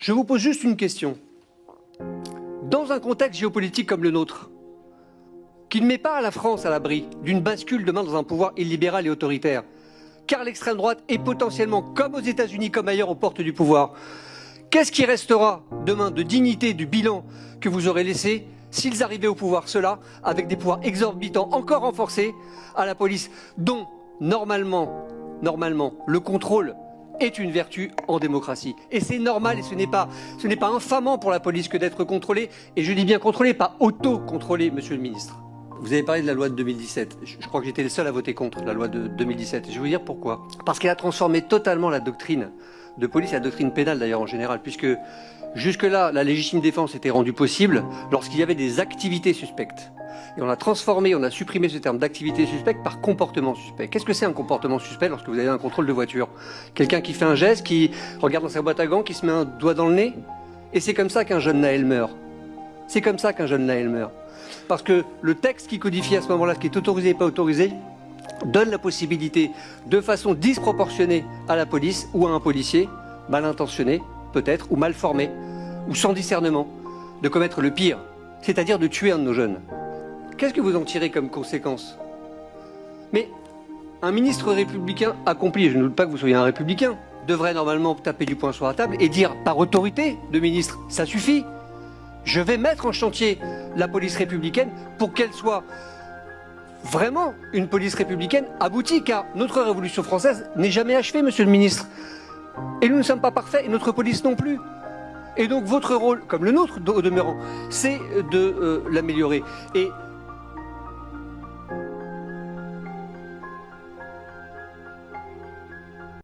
Je vous pose juste une question. Dans un contexte géopolitique comme le nôtre, qui ne met pas la France à l'abri d'une bascule demain dans un pouvoir illibéral et autoritaire, car l'extrême droite est potentiellement, comme aux États-Unis, comme ailleurs, aux portes du pouvoir, qu'est-ce qui restera demain de dignité du bilan que vous aurez laissé s'ils arrivaient au pouvoir, cela avec des pouvoirs exorbitants encore renforcés à la police, dont normalement, le contrôle est une vertu en démocratie. Et c'est normal et ce n'est pas infamant pour la police que d'être contrôlée, et je dis bien contrôlée, pas auto-contrôlée, monsieur le ministre. Vous avez parlé de la loi de 2017. Je crois que j'étais le seul à voter contre la loi de 2017. Et je vais vous dire pourquoi. Parce qu'elle a transformé totalement la doctrine de police et la doctrine pénale d'ailleurs en général, puisque jusque-là, la légitime défense était rendue possible lorsqu'il y avait des activités suspectes. Et on a transformé, on a supprimé ce terme d'activité suspecte par comportement suspect. Qu'est-ce que c'est un comportement suspect lorsque vous avez un contrôle de voiture? Quelqu'un qui fait un geste, qui regarde dans sa boîte à gants, qui se met un doigt dans le nez? Et c'est comme ça qu'un jeune Naël meurt. C'est comme ça qu'un jeune Naël meurt. Parce que le texte qui codifie à ce moment-là ce qui est autorisé et pas autorisé donne la possibilité, de façon disproportionnée à la police ou à un policier, mal intentionné peut-être, ou mal formé, ou sans discernement, de commettre le pire, c'est-à-dire de tuer un de nos jeunes. Qu'est-ce que vous en tirez comme conséquence? Mais un ministre républicain accompli, et je ne doute pas que vous soyez un républicain, devrait normalement taper du poing sur la table et dire par autorité de ministre, ça suffit. Je vais mettre en chantier la police républicaine pour qu'elle soit vraiment une police républicaine aboutie, car notre révolution française n'est jamais achevée, monsieur le ministre. Et nous ne sommes pas parfaits, et notre police non plus. Et donc votre rôle, comme le nôtre au demeurant, c'est de l'améliorer. Et